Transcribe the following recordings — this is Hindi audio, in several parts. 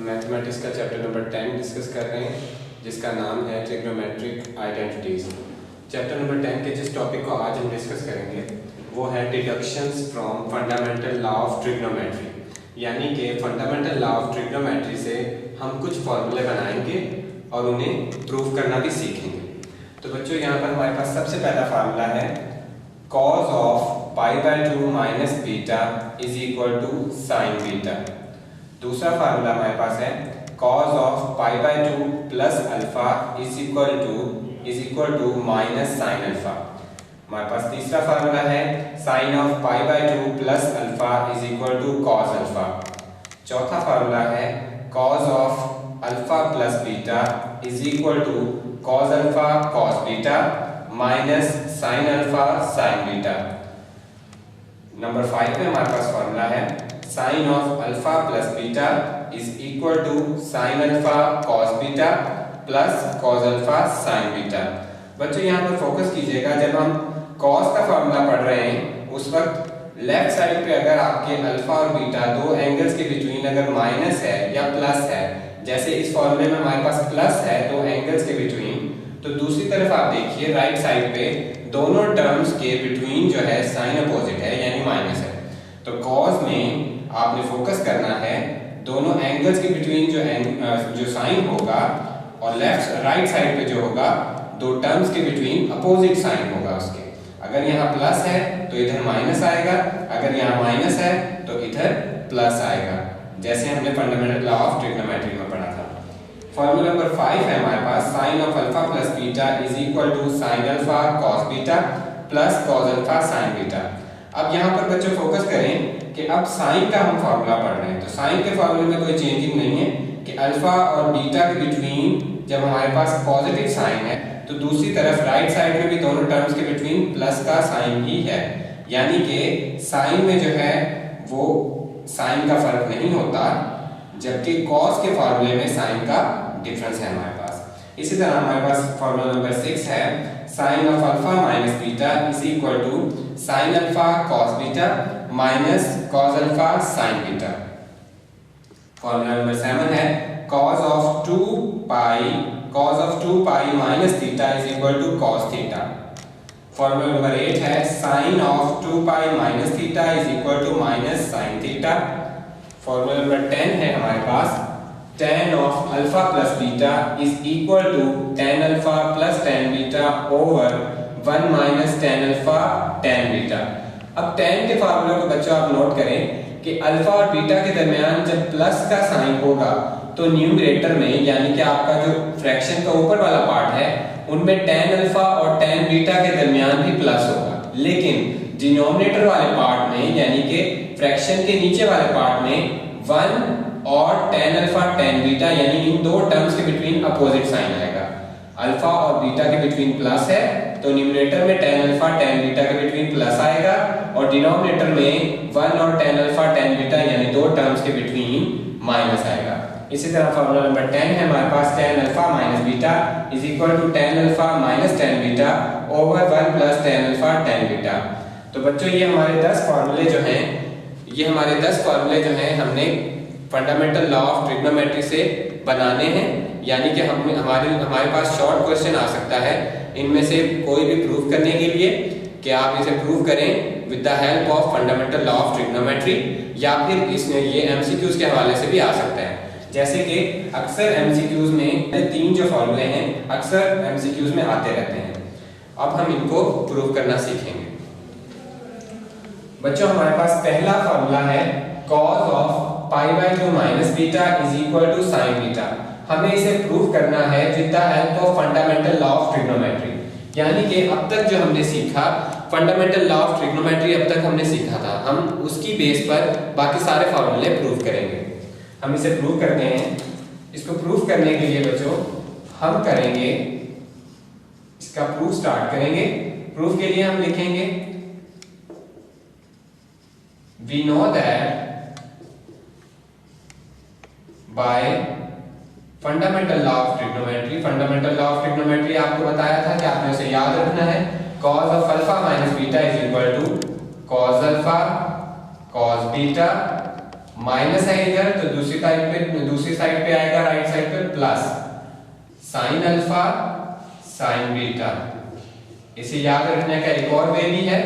मैथमेटिक्स का चैप्टर नंबर 10 डिस्कस कर रहे हैं, जिसका नाम है ट्रिग्नोमेट्रिक आइडेंटिटीज। चैप्टर नंबर 10 के जिस टॉपिक को आज हम डिस्कस करेंगे वो है deductions from fundamental law of trigonometry, यानी कि फंडामेंटल लॉ ऑफ ट्रिग्नोमेट्री से हम कुछ फॉर्मूले बनाएंगे और उन्हें प्रूव करना भी सीखेंगे। तो बच्चों, यहाँ पर हमारे पास सबसे पहला फार्मूला है cos of π/2 minus beta is equal to sine beta. दूसरा फार्मूला हमारे पास है cos of π/2 plus alpha is equal to minus sine alpha. हमारे पास तीसरा फार्मूला है sine of π/2 plus alpha is equal to cos alpha. चौथा फार्मूला है cos of alpha plus beta is equal to cos alpha cos beta minus sine alpha sine beta. Number 5 में हमारे पास फार्मूला है sine of alpha plus beta is equal to sine alpha cos beta plus cos alpha sine beta. बच्चों, यहाँ पर फोकस कीजिएगा, जब हम कॉस का फार्मूला पढ़ रहे हैं उस वक्त लेफ्ट साइड पे अगर आपके अल्फा और बीटा दो एंगल्स के बिटवीन अगर माइनस है या प्लस है, जैसे इस फॉर्मूले में हमारे पास प्लस है दो एंगल्स के बिटवीन, तो दूसरी तरफ आप देखिए राइट साइड पे दोनों टर्म्स के बिटवीन जो है साइन अपोजिट है यानी माइनस है। तो कॉस में आपने फोकस करना है दोनों एंगल्स के बिटवीन जो साइन होगा और लेफ्ट राइट साइड पे जो होगा दो टर्म्स के बिटवीन अपोजिट साइन होगा उसके। अगर यहाँ प्लस है तो इधर माइनस आएगा, अगर यहाँ माइनस है तो इधर प्लस आएगा, जैसे हमने फंडामेंटल लॉ ऑफ ट्रिग्नोमेट्री में पढ़ा था। फॉर्मूला नंबर 5 है हमारे पास sine of alpha plus beta is equal to sine alpha cos beta plus cos alpha sine beta. अब यहाँ पर बच्चों फोकस करें कि अब साइन का हम फॉर्मूला पढ़ रहे हैं, तो साइन के फॉर्मूले में कोई चेंजिंग नहीं है कि अल्फा और बीटा के बिटवीन जब हमारे पास पॉजिटिव साइन है तो दूसरी तरफ राइट साइड में भी दोनों टर्म्स के बिटवीन प्लस का साइन ही है, यानी कि साइन में जो है वो साइन का फर्क नहीं होता, जबकि कॉस के फॉर्मूले में साइन का डिफरेंस है हमारे पास। इसी तरह हमारे पास फॉर्मूला नंबर 6 है sine of alpha minus beta is equal to sine alpha cos beta minus cos alpha sine beta. Formula number 7 है cos of 2 minus theta is equal to cos theta. Formula number 8 है sine of 2 minus theta is equal to minus sine theta. Formula number 10 है हमारे पास tan of alpha plus beta is equal to tan alpha plus tan beta over 1 minus tan alpha tan beta. अब tan के फार्मूले को बच्चों आप नोट करें कि अल्फा और बीटा के दरमियान जब प्लस का साइन होगा तो न्यूमरेटर में यानी कि आपका जो फ्रैक्शन का ऊपर वाला पार्ट है उनमें tan अल्फा और tan बीटा के दरमियान भी प्लस होगा, लेकिन डिनोमिनेटर वाले पार्ट में यानी कि फ्रैक्शन के नीचे वाले पार्ट में 1 और tan अल्फा tan बीटा यानी इन दो टर्म्स के बिटवीन अपोजिट साइन आएगा। अल्फा और बीटा के बिटवीन प्लस है तो न्यूमरेटर में tan अल्फा tan बीटा के बिटवीन प्लस आएगा और डिनोमिनेटर में 1 और tan अल्फा tan बीटा यानी दो टर्म्स के बिटवीन माइनस आएगा। इसी तरह फॉर्मूला नंबर 10 है हमारे पास tan alpha minus beta is equal to tan alpha minus tan beta over 1 plus tan alpha tan beta. तो बच्चों, ये हमारे 10 फार्मूले जो हैं हमने फंडामेंटल लॉ ऑफ ट्रिग्नोमेट्री से बनाने हैं, यानी कि हमारे पास शॉर्ट क्वेश्चन आ सकता है इनमें से कोई भी प्रूव करने के लिए कि आप इसे प्रूव करें with the help of fundamental law of trigonometry, या फिर इसमें ये एमसीक्यूज के हवाले से भी आ सकता है। जैसे कि अक्सर एमसीक्यूज में 3 जो फॉर्मूले हैं अक्सर एमसीक्यूज में आते रहते हैं। अब हम इनको प्रूव करना सीखेंगे। बच्चों, हमारे पास पहला फॉर्मूला है cos of π/2 minus beta is equal to sine beta. हमें इसे प्रूव करना है with the help of fundamental law of trigonometry, यानी कि अब तक जो हमने सीखा फंडामेंटल लॉ ऑफ ट्रिग्नोमेट्री अब तक हमने सीखा था, हम उसकी बेस पर बाकी सारे फॉर्मूले प्रूव करेंगे। हम इसे प्रूव करते हैं। इसको प्रूव करने के लिए बच्चों हम करेंगे इसका प्रूफ स्टार्ट करेंगे। प्रूफ के लिए हम लिखेंगे we know that by fundamental law of trigonometry, fundamental law of trigonometry आपको बताया था कि आपने उसे याद रखना है cos of alpha minus beta is equal to cos alpha cos beta minus है इधर, तो दूसरी साइड पे आएगा राइट साइड पे plus sign alpha sine beta. इसे याद रखने का एक और वे भी है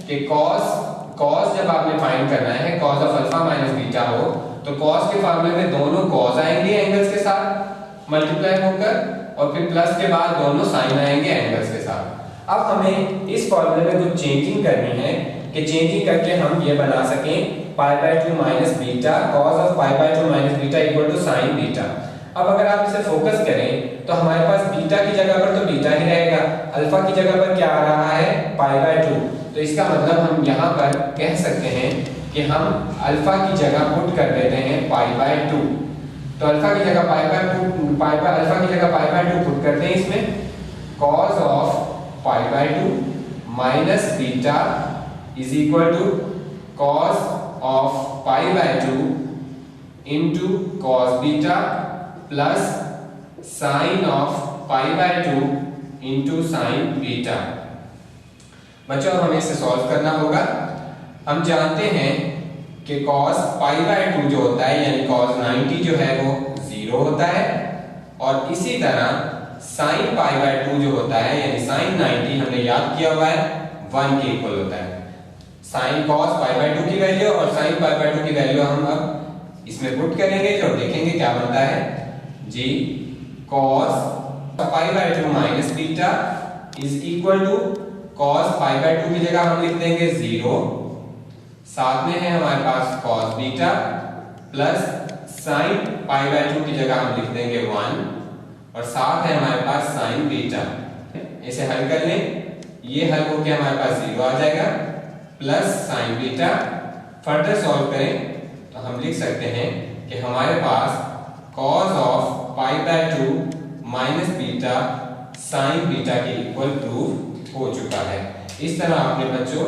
कि कॉस जब आपने फाइंड करना है, cos of alpha minus beta हो, तो कॉस के फार्मूले में दोनों कॉस आएंगे एंगल्स के साथ मल्टीप्लाई होकर, और फिर प्लस के बाद दोनों साइन आएंगे एंगल्स के साथ। अब हमें इस फॉर्मूले में कुछ चेंजिंग करनी है कि चेंजिंग करके हम ये बना सकें pi by 2 minus beta, cos of pi by 2 minus beta equal to sine beta. अब अगर आप इसे फोकस करें तो हमारे पास बीटा की जगह पर तो बीटा ही रहेगा, अल्फा की जगह पर क्या आ रहा है पाई बाय 2। तो इसका मतलब हम यहाँ पर कह सकते हैं कि हम अल्फा की जगह पुट कर देते हैं पाई बाय 2। तो अल्फा की जगह अल्फा की जगह पाई बाय 2 पुट करते हैं इसमें, cos of pi by 2 minus beta is equal to cos of pi by 2 into cos beta plus sine of pi by 2 into sine beta. बच्चों हमें इसे सॉल्व करना होगा। हम जानते हैं कि cos पाई बाय 2 जो होता है यानी cos 90 जो है वो 0 होता है, और इसी तरह sin पाई बाय 2 जो होता है यानी sin 90 हमने याद किया हुआ है 1 के इक्वल होता है। sin cos पाई बाय 2 की वैल्यू और sin पाई बाय 2 की वैल्यू हम अब इसमें पुट करेंगे जो देखेंगे क्या बनता है जी। cos pi by 2 minus beta is equal to cos pi by 2 की जगह हम लिख देंगे 0, साथ में है हमारे पास cos beta plus sin pi by 2 की जगह हम लिख देंगे 1, और साथ है हमारे पास sin बीटा। इसे हल कर लें, ये हल होके हमारे पास 0 आ जाएगा plus sin beta. Further solve करें तो हम लिख सकते हैं कि हमारे पास cos of pi by 2 minus beta sin beta के इक्वल प्रूव हो चुका है। इस तरह आपने बच्चों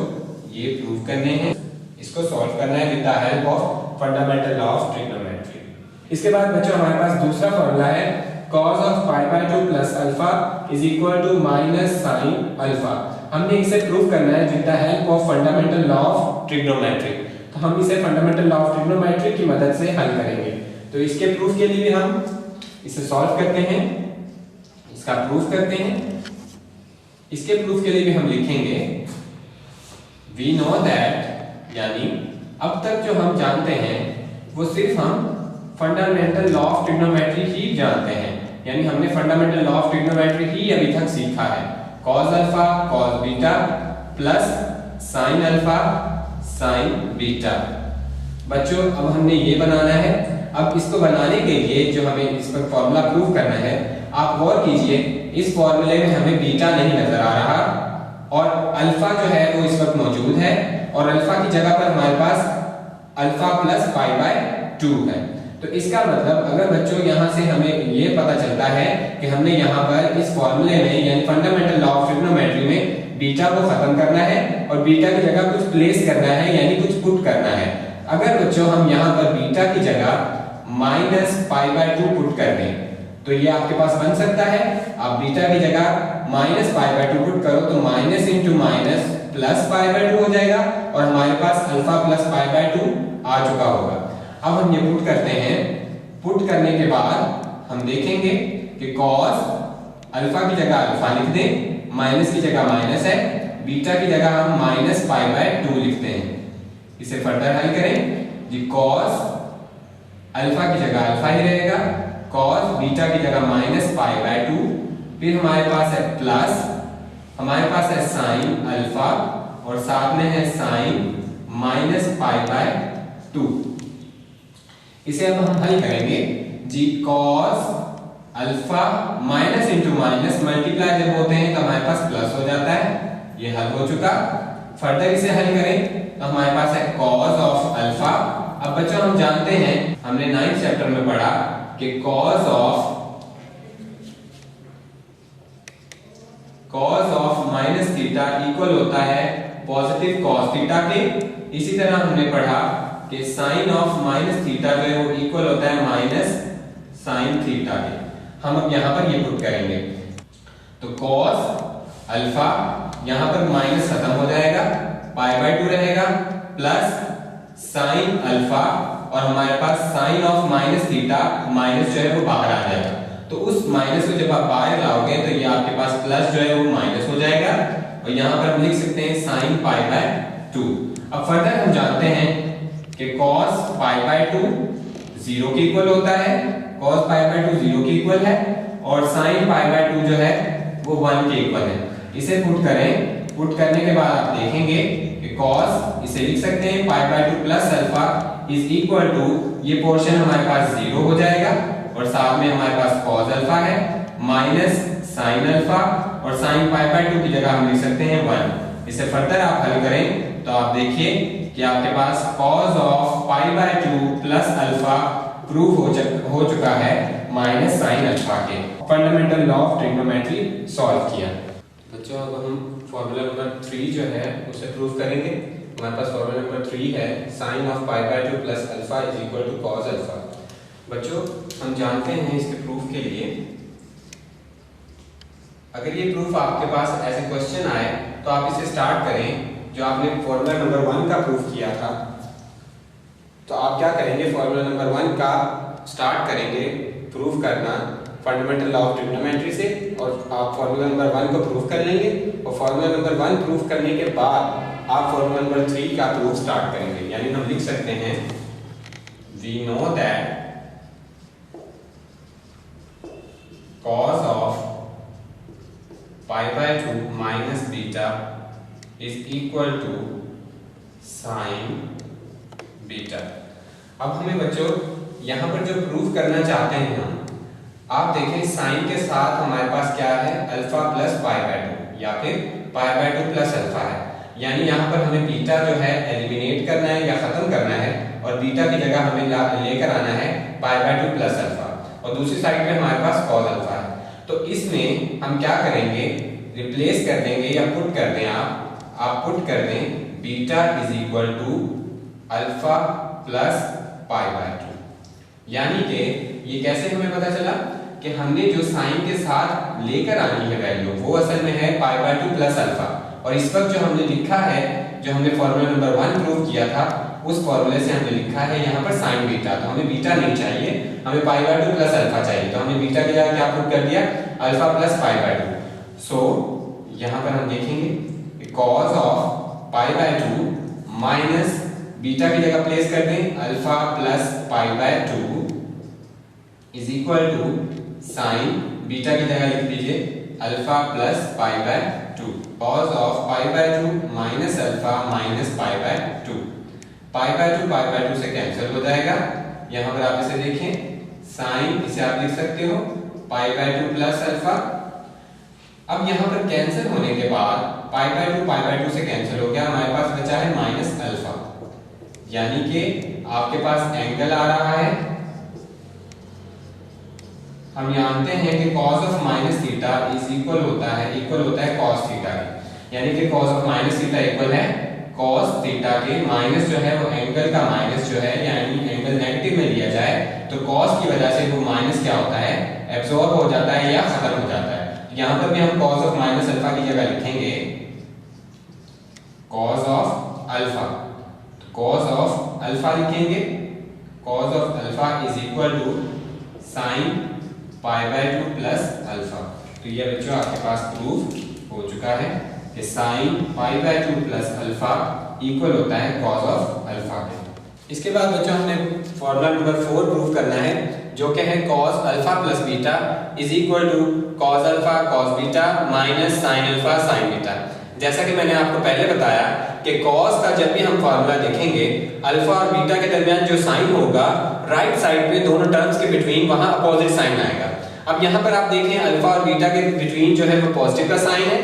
ये प्रूव करने हैं, इसको सॉल्व करना है with the help of fundamental law of trigonometry. इसके बाद बच्चों हमारे पास दूसरा फॉर्मूला है cos of pi by 2 plus alpha is equal to minus sine alpha. हमने इसे प्रूव करना है with the help of fundamental law of trigonometry. तो हम इसे फंडामेंटल लॉ ऑफ ट्रिग्नोमेट्री की मदद से हल करेंगे। तो इसके प्रूफ के लिए हम इसे सॉल्व करते हैं, इसका प्रूफ करते हैं। इसके प्रूफ के लिए भी हम लिखेंगे वी नो दैट, यानी अब तक जो हम जानते हैं वो सिर्फ हम फंडामेंटल लॉ ऑफ ट्रिग्नोमेट्री ही जानते हैं, यानी हमने फंडामेंटल लॉ ऑफ ट्रिग्नोमेट्री ही अभी तक सीखा है। cos alpha cos beta plus sin alpha sin beta. बच्चों अब हमने ये बनाना है। अब इसको बनाने के लिए जो हमें इस पर फॉर्मूला प्रूव करना है, आप गौर कीजिए इस फॉर्मूले में हमें बीटा नहीं नजर आ रहा और अल्फा जो है वो इस वक्त मौजूद है, और अल्फा की जगह पर हमारे पास अल्फा प्लस पाई बाय 2 है। तो इसका मतलब अगर बच्चों यहाँ से हमें ये पता चलता है कि हमने यहाँ पर इस फॉर्मूले में यानी फंडामेंटल लॉ ऑफ ट्रिग्नोमेट्री में बीटा को खत्म करना है और बीटा की जगह कुछ प्लेस करना है यानी कुछ पुट करना है। अगर बच्चों हम यहाँ पर बीटा की जगह माइनस पाई बाय 2 पुट कर दें तो ये आपके पास बन सकता है। आप बीटा की जगह माइनस पाई बाय 2 पुट करो तो minus into minus plus pi by 2 हो जाएगा और हमारे पास अल्फा प्लस पाई बाय 2 आ चुका होगा। अब हम ये पुट करते हैं। पुट करने के बाद हम देखेंगे कि cos अल्फा की जगह अल्फा लिख दें, माइनस की जगह माइनस है, बीटा की जगह हम माइनस पाई बाय 2 लिखते हैं। इसे फर्दर हल करें जी। cos अल्फा की जगह अल्फा ही रहेगा, cos बीटा की जगह माइनस पाई बाय 2, फिर हमारे पास है प्लस, हमारे पास है साइन अल्फा और साथ में है साइन माइनस पाई बाय 2। इसे अब हम हल करेंगे जी। cos alpha minus into minus multiply जब होते हैं तो हमारे पास प्लस हो जाता है, ये हल हो चुका। फर्दर इसे हल करें तो हमारे पास है cos ऑफ अल्फा। अब बच्चों हम जानते हैं, हमने 9th चैप्टर में पढ़ा कि cos of minus theta equal होता है पॉजिटिव cos थीटा के। इसी तरह हमने पढ़ा कि साइन ऑफ माइनस थीटा जो है वो इक्वल होता है माइनस साइन थीटा के। हम अब यहाँ पर ये पुट करेंगे तो cos अल्फा यहाँ पर माइनस खत्म हो जाएगा, पाई बाय 2 रहेगा प्लस साइन अल्फा और हमारे पास sine of minus theta minus जो है वो बाहर आ जाएगा। तो उस माइनस को जब आप बाहर लाओगे तो ये आपके पास प्लस जो है वो माइनस हो जाएगा और यहाँ पर हम लिख सकते हैं साइन पाई बाय 2। अब फर्दर हम जानते हैं कि cos पाई बाय 2 0 के इक्वल होता है, cos पाई बाय 2 0 के इक्वल है और sin पाई बाय 2 जो है वो 1 के इक्वल है। इसे पुट करें, पुट करने के बाद आप देखेंगे कि cos इसे लिख सकते हैं pi by 2 plus alpha is equal to ये पोर्शन हमारे पास 0 हो जाएगा और साथ में हमारे पास cos अल्फा है माइनस sin अल्फा और sin पाई बाय 2 की जगह हम लिख सकते हैं 1। इसे फर्दर आप हल करें तो आप देखिए कि आपके पास cos of pi by 2 plus alpha prove हो चुका है माइनस sin अल्फा के। Fundamental law of trigonometry solve किया। बच्चों अब हम फॉर्मूला नंबर 3 जो है उसे प्रूव करेंगे। हमारे पास फॉर्मूला नंबर 3 है sin of pi by 2 plus alpha is equal to cos alpha. बच्चों हम जानते हैं इसके प्रूफ के लिए, अगर ये प्रूफ आपके पास ऐसे क्वेश्चन आए तो आप इसे स्टार्ट करें जो आपने फॉर्मूला नंबर 1 का प्रूफ किया था। तो आप क्या करेंगे, फॉर्मूला नंबर 1 का स्टार्ट करेंगे प्रूफ करना फंडामेंटल लॉ ऑफ ट्रिग्नोमेट्री से और आप फॉर्मूला नंबर 1 को प्रूफ कर लेंगे और फॉर्मूला नंबर 1 प्रूफ करने के बाद आप फॉर्मूला नंबर 3 का प्रूफ स्टार्ट करेंगे। यानी हम लिख सकते हैं we know that cos of pi by 2 minus beta is equal to sin beta। अब हमें बच्चों यहाँ पर जो प्रूफ करना चाहते हैं हम, आप देखें साइन के साथ हमारे पास क्या है अल्फा प्लस पाई बाय 2 या फिर पाई बाय 2 प्लस अल्फा है। यानी यहाँ पर हमें बीटा जो है एलिमिनेट करना है या खत्म करना है और बीटा की जगह हमें लेकर आना है पाई बाय 2 प्लस अल्फा और दूसरी साइड में हमारे पास cos अल्फा है। तो इसमें हम क्या करेंगे, रिप्लेस कर देंगे या पुट कर दें, आप पुट कर दें beta is equal to alpha plus pi by 2। यानी कि ये कैसे हमें पता चला कि हमने जो साइन के साथ लेकर आनी है वैल्यू वो असल में है पाई बाय 2 प्लस अल्फा और इस वक्त जो हमने लिखा है, जो हमने फॉर्मूला नंबर 1 प्रूव किया था उस फॉर्मूले से हमने लिखा है यहाँ पर साइन बीटा। तो हमें बीटा नहीं चाहिए, हमें पाई बाय 2 प्लस अल्फा चाहिए। तो हमने बीटा की जगह क्या पुट कर दिया alpha plus pi by 2। So यहाँ पर हम देखेंगे cos of pi by 2 minus beta की जगह प्लेस कर दें alpha plus pi by 2 is equal to sine beta की जगह लिख दीजिए alpha plus pi by 2। cos of pi by 2 minus alpha minus pi by 2। Pi by 2 से कैंसिल हो जाएगा। यहाँ पर आप इसे देखें साइन, इसे आप लिख सकते हो पाई बाय 2 प्लस अल्फा। अब यहाँ पर कैंसिल होने के बाद पाई बाय 2 से कैंसिल हो गया, हमारे पास बचा है माइनस अल्फा। यानी कि आपके पास एंगल आ रहा है, हम जानते हैं कि cos of minus theta is equal होता है cos थीटा के। यानी कि cos of minus theta equal है cos थीटा के माइनस जो है वो एंगल का माइनस जो है, यानी एंगल नेगेटिव में लिया जाए तो cos की वजह से वो माइनस क्या होता है एब्सॉर्ब हो जाता है या खत्म हो जाता है। यहाँ पर भी हम cos ऑफ माइनस अल्फा की जगह लिखेंगे cos ऑफ अल्फा। तो cos ऑफ अल्फा लिखेंगे, cos of alpha is equal to sine pi by 2 plus alpha. तो ये बच्चों आपके पास प्रूफ हो चुका है कि sign pi by 2 plus alpha equal होता है cos ऑफ अल्फा के। इसके बाद बच्चों हमने फॉर्मूला नंबर 4 प्रूव करना है जो कि है cos alpha plus beta is equal to cos alpha cos beta minus sin alpha sin beta. जैसा कि मैंने आपको पहले बताया कि cos का जब भी हम फॉर्मूला देखेंगे अल्फा और बीटा के दरमियान जो साइन होगा राइट साइड पे दोनों टर्म्स के बिटवीन वहां अपोजिट साइन आएगा। अब यहाँ पर आप देखें अल्फा और बीटा के बिटवीन जो है वो पॉजिटिव का साइन है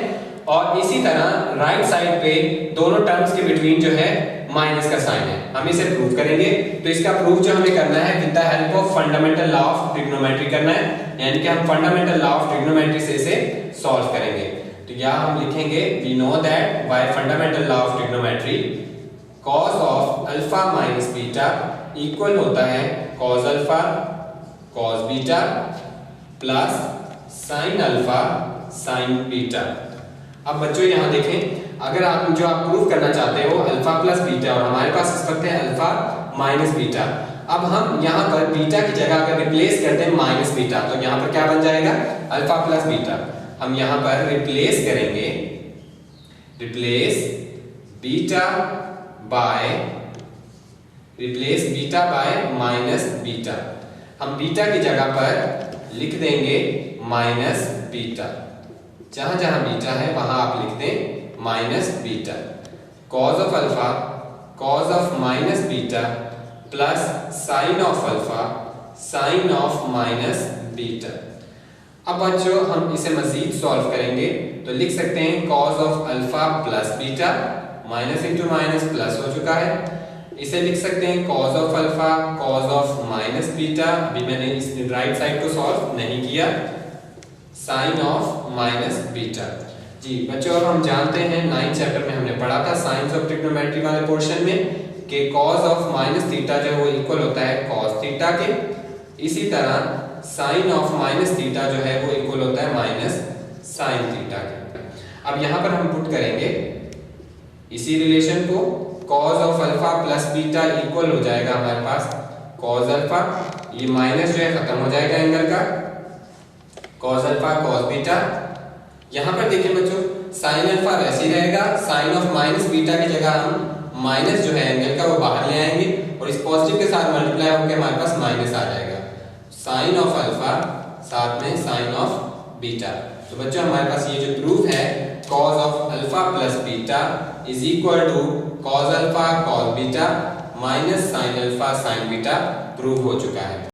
और इसी तरह राइट साइड पे दोनों टर्म्स के बिटवीन जो है माइनस का साइन है। हम इसे प्रूव करेंगे। तो इसका प्रूफ जो हमें करना है with the help of fundamental law of trigonometry करना है, यानी कि हम फंडामेंटल लॉ ऑफ ट्रिग्नोमेट्री से इसे सॉल्व करेंगे। तो यहाँ हम लिखेंगे we know that by fundamental law of trigonometry cos of alpha minus beta equal होता है cos alpha cos beta plus sin alpha sin beta. अब बच्चों यहाँ देखें, अगर आप प्रूव करना चाहते हो अल्फा प्लस बीटा और हमारे पास इस वक्त है अल्फा माइनस बीटा। अब हम यहाँ पर बीटा की जगह अगर रिप्लेस करते हैं माइनस बीटा, तो यहाँ पर क्या बन जाएगा, अल्फा प्लस बीटा। हम यहाँ पर रिप्लेस करेंगे, replace beta by minus beta. हम बीटा की जगह पर लिख देंगे माइनस बीटा, जहां जहां बीटा है वहां आप लिख दें minus beta. Cos of alpha, cos of minus beta plus sine of alpha, sine of minus beta. अब बच्चों हम इसे मजीद सॉल्व करेंगे तो लिख सकते हैं cause of alpha plus beta, minus into minus plus हो चुका है। इसे लिख सकते हैं cause of alpha cos of minus beta, अभी मैंने इस राइट साइड को सॉल्व नहीं किया, साइन ऑफ माइनस बीटा। जी बच्चों अब हम जानते हैं 9th चैप्टर में हमने पढ़ा था साइंस ऑफ ट्रिग्नोमेट्री वाले पोर्शन में कि कॉज ऑफ माइनस थीटा जो है वो इक्वल होता है कॉस थीटा के। इसी तरह साइन ऑफ माइनस थीटा जो है वो इक्वल होता है माइनस साइन थीटा के। अब यहाँ पर हम पुट करेंगे इसी रिलेशन को, cause of alpha plus beta equal हो जाएगा हमारे पास कॉज अल्फा, ये माइनस जो है खत्म हो जाएगा एंगल का, कॉज अल्फा कॉस बीटा। यहाँ पर देखिए बच्चों साइन अल्फा वैसे ही रहेगा, साइन ऑफ माइनस बीटा की जगह हम माइनस जो है एंगल का वो बाहर ले आएंगे और इस पॉजिटिव के साथ मल्टीप्लाई होकर हमारे पास माइनस आ जाएगा, साइन ऑफ अल्फा साथ में साइन ऑफ बीटा। तो बच्चों हमारे पास ये जो प्रूफ है cos of alpha plus beta is equal to cos alpha cos beta minus sine alpha sine beta prove हो चुका है।